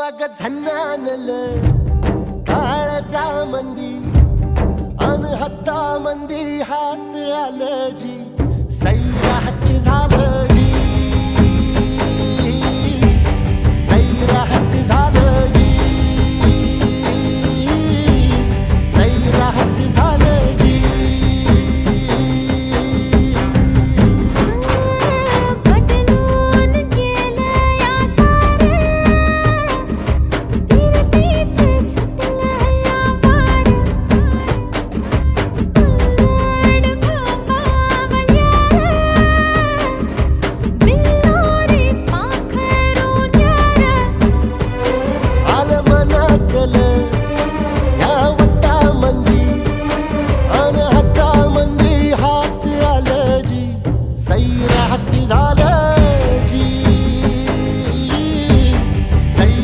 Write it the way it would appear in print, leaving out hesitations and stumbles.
अग झन्नानल काळजा मंदी अन हत्ता मंदी हात आलं जी सैराट झालं जी सैराट